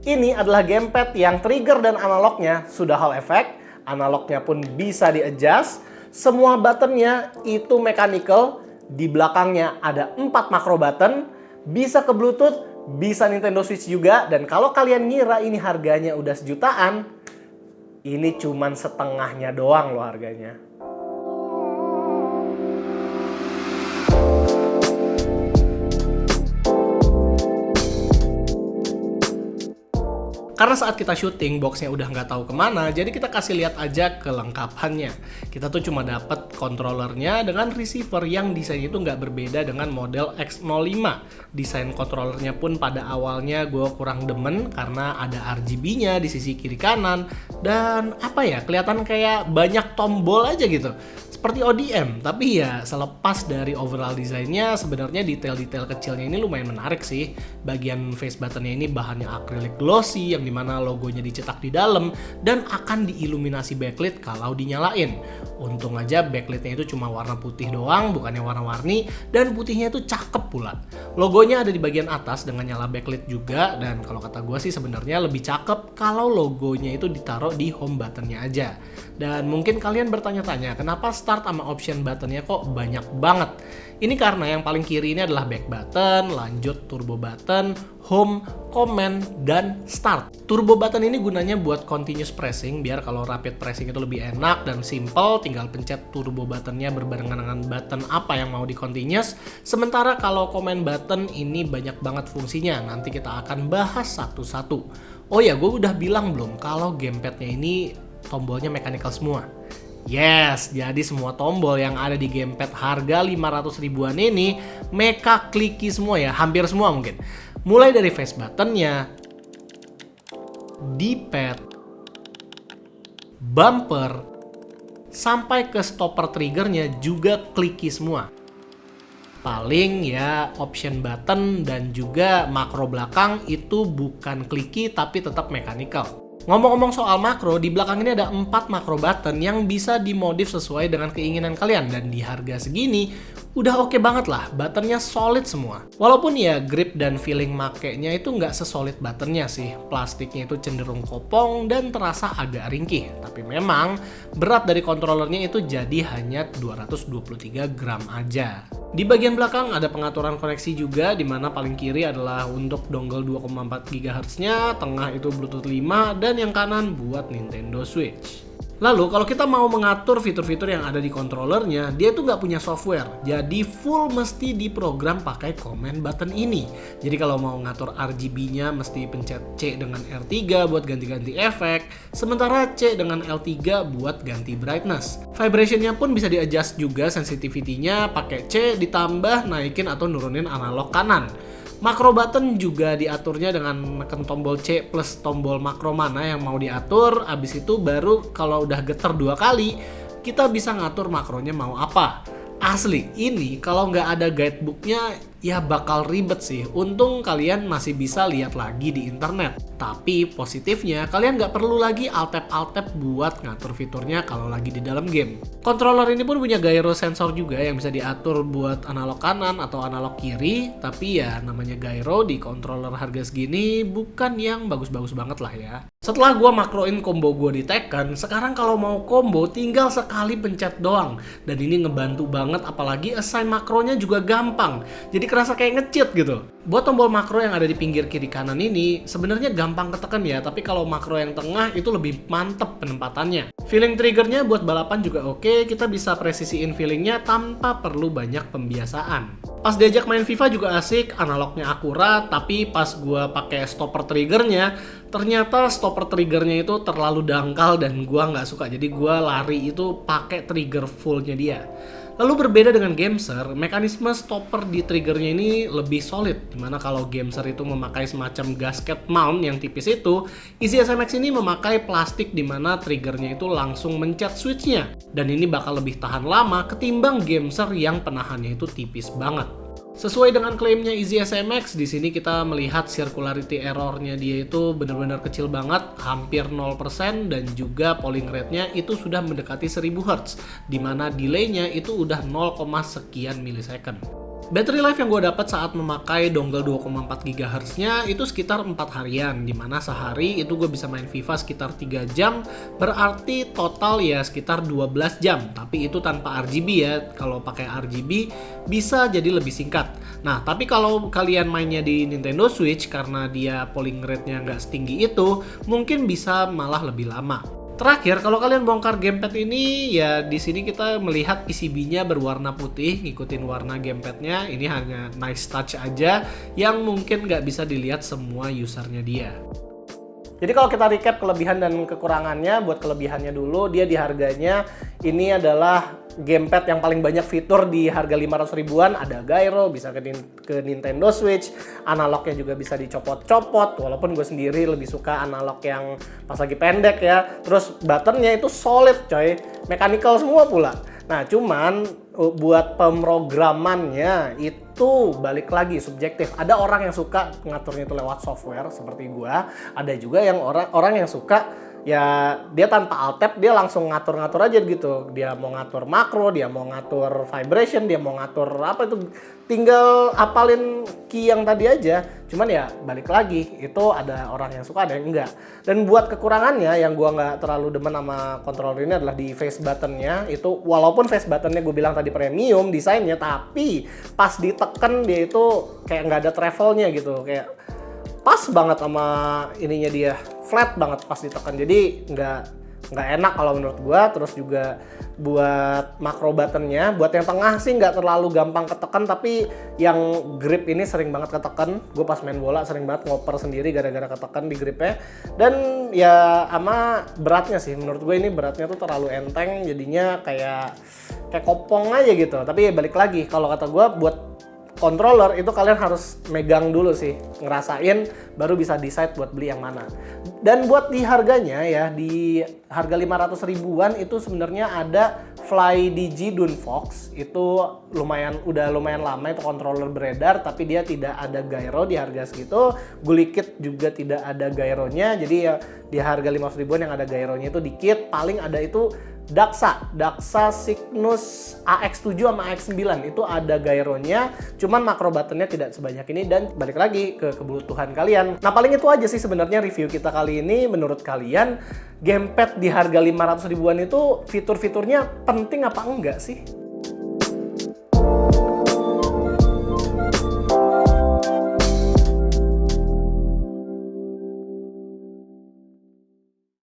Ini adalah gamepad yang trigger dan analognya sudah Hall effect, analognya pun bisa di-adjust, semua buttonnya itu mechanical, di belakangnya ada 4 makro button, bisa ke Bluetooth, bisa Nintendo Switch juga, dan kalau kalian ngira ini harganya udah sejutaan, ini cuman setengahnya doang loh harganya. Karena saat kita syuting, boxnya udah nggak tahu kemana, jadi kita kasih lihat aja kelengkapannya. Kita tuh cuma dapet controllernya dengan receiver yang desainnya itu nggak berbeda dengan model X05. Desain controllernya pun pada awalnya gue kurang demen karena ada RGB-nya di sisi kiri kanan. Dan apa ya, kelihatan kayak banyak tombol aja gitu. Seperti ODM, tapi ya selepas dari overall desainnya, sebenarnya detail-detail kecilnya ini lumayan menarik sih. Bagian face buttonnya ini bahannya acrylic glossy yang dimana logonya dicetak di dalam dan akan diiluminasi backlit kalau dinyalain. Untung aja backlightnya itu cuma warna putih doang, bukannya warna-warni, dan putihnya itu cakep pula. Logonya ada di bagian atas dengan nyala backlit juga, dan kalau kata gue sih sebenarnya lebih cakep kalau logonya itu ditaruh di home buttonnya aja. Dan mungkin kalian bertanya-tanya, kenapa start sama option buttonnya kok banyak banget? Ini karena yang paling kiri ini adalah back button, lanjut turbo button, home, command, dan start. Turbo button ini gunanya buat continuous pressing, biar kalau rapid pressing itu lebih enak dan simple, tinggal pencet turbo buttonnya berbarengan dengan button apa yang mau di continuous. Sementara kalau command button ini banyak banget fungsinya, nanti kita akan bahas satu-satu. Oh ya, gue udah bilang belum kalau gamepadnya ini tombolnya mechanical semua. Yes, jadi semua tombol yang ada di gamepad harga 500 ribuan ini mecha clicky semua ya, hampir semua mungkin. Mulai dari face buttonnya, D-pad, bumper, sampai ke stopper triggernya juga clicky semua. Paling ya option button dan juga makro belakang itu bukan clicky tapi tetap mechanical. Ngomong-ngomong soal makro, di belakang ini ada 4 makro button yang bisa dimodif sesuai dengan keinginan kalian. Dan di harga segini, udah oke banget lah, buttonnya solid semua. Walaupun ya grip dan feeling makainya itu nggak sesolid buttonnya sih. Plastiknya itu cenderung kopong dan terasa agak ringkih. Tapi memang berat dari controllernya itu jadi hanya 223 gram aja. Di bagian belakang ada pengaturan koneksi juga, di mana paling kiri adalah untuk dongle 2,4 GHz-nya, tengah itu Bluetooth 5, dan yang kanan buat Nintendo Switch. Lalu kalau kita mau mengatur fitur-fitur yang ada di controllernya, dia tuh nggak punya software, jadi full mesti diprogram pakai command button ini. Jadi kalau mau ngatur RGB-nya mesti pencet C dengan R3 buat ganti-ganti efek, sementara C dengan L3 buat ganti brightness. Vibration-nya pun bisa di-adjust juga sensitivity-nya, pakai C ditambah naikin atau nurunin analog kanan. Makro button juga diaturnya dengan menekan tombol C plus tombol makro mana yang mau diatur. Abis itu baru kalau udah getar 2 kali, kita bisa ngatur makronya mau apa. Asli, ini kalau nggak ada guidebooknya ya bakal ribet sih. Untung kalian masih bisa lihat lagi di internet. Tapi positifnya kalian nggak perlu lagi alt-tab buat ngatur fiturnya kalau lagi di dalam game. Controller ini pun punya gyro sensor juga yang bisa diatur buat analog kanan atau analog kiri. Tapi ya namanya gyro di controller harga segini bukan yang bagus-bagus banget lah ya. Setelah gue makroin combo gue di Tekken, sekarang kalau mau combo tinggal sekali pencet doang. Dan ini ngebantu banget, apalagi assign makronya juga gampang. Jadi kerasa kayak nge-cheat gitu. Buat tombol makro yang ada di pinggir kiri kanan ini sebenarnya gampang ketekan ya, tapi kalau makro yang tengah itu lebih mantep penempatannya. Feeling triggernya buat balapan juga oke, kita bisa presisiin feelingnya tanpa perlu banyak pembiasaan. Pas diajak main FIFA juga asik, analognya akurat, tapi pas gua pakai stopper triggernya, ternyata stopper triggernya itu terlalu dangkal dan gua nggak suka. Jadi gua lari itu pakai trigger fullnya dia. Lalu berbeda dengan Gameser, mekanisme stopper di triggernya ini lebih solid. Dimana kalau Gameser itu memakai semacam gasket mount yang tipis itu, Easy SMX ini memakai plastik dimana triggernya itu langsung mencet switchnya. Dan ini bakal lebih tahan lama ketimbang Gameser yang penahannya itu tipis banget. Sesuai dengan klaimnya Easy SMX, di sini kita melihat circularity errornya dia itu benar-benar kecil banget, hampir 0%, dan juga polling rate-nya itu sudah mendekati 1000 Hz, di mana delay-nya itu udah 0, sekian milisecond. Battery life yang gue dapat saat memakai dongle 2,4 GHz-nya itu sekitar 4 harian, dimana sehari itu gue bisa main FIFA sekitar 3 jam, berarti total ya sekitar 12 jam. Tapi itu tanpa RGB ya, kalau pakai RGB bisa jadi lebih singkat. Nah, tapi kalau kalian mainnya di Nintendo Switch karena dia polling rate-nya nggak setinggi itu, mungkin bisa malah lebih lama. Terakhir, kalau kalian bongkar gamepad ini, ya di sini kita melihat PCB-nya berwarna putih, ngikutin warna gamepadnya. Ini hanya nice touch aja, yang mungkin nggak bisa dilihat semua usernya dia. Jadi kalau kita recap kelebihan dan kekurangannya, buat kelebihannya dulu, dia di harganya ini adalah gamepad yang paling banyak fitur di harga 500 ribuan. Ada gyro, bisa ke Nintendo Switch, analognya juga bisa dicopot-copot, walaupun gue sendiri lebih suka analog yang pas lagi pendek ya. Terus buttonnya itu solid coy, mechanical semua pula. Nah cuman buat pemrogramannya itu balik lagi subjektif. Ada orang yang suka ngaturnya itu lewat software seperti gua. Ada juga yang orang yang suka ya dia tanpa alt tab dia langsung ngatur-ngatur aja gitu. Dia mau ngatur makro, dia mau ngatur vibration, dia mau ngatur apa itu, tinggal apalin key yang tadi aja. Cuman ya balik lagi, itu ada orang yang suka, ada yang enggak. Dan buat kekurangannya yang gua nggak terlalu demen sama controller ini adalah di face buttonnya. Itu walaupun face buttonnya gue bilang tadi premium desainnya, tapi pas diteken dia itu kayak nggak ada travelnya gitu, kayak pas banget sama ininya dia, flat banget pas ditekan, jadi nggak enak kalau menurut gua. Terus juga buat makro buttonnya, buat yang tengah sih nggak terlalu gampang ketekan, tapi yang grip ini sering banget ketekan. Gue pas main bola sering banget ngoper sendiri gara-gara ketekan di gripnya. Dan ya sama beratnya sih, menurut gue ini beratnya tuh terlalu enteng, jadinya kayak kopong aja gitu. Tapi balik lagi, kalau kata gue buat controller itu kalian harus megang dulu sih, ngerasain, baru bisa decide buat beli yang mana. Dan buat di harganya ya, di harga 500 ribuan itu sebenarnya ada FlyDigi Dunfox. Itu udah lumayan lama itu controller beredar, tapi dia tidak ada gyro di harga segitu. Gulikit juga tidak ada gyronya, jadi ya di harga 500 ribuan yang ada gyronya itu dikit. Paling ada itu Daxa Cygnus AX7 sama AX9 itu ada gyronya, cuman makro buttonnya tidak sebanyak ini. Dan balik lagi ke kebutuhan kalian. Nah paling itu aja sih sebenarnya review kita kali ini. Menurut kalian gamepad di harga 500 ribuan itu fitur-fiturnya penting apa enggak sih?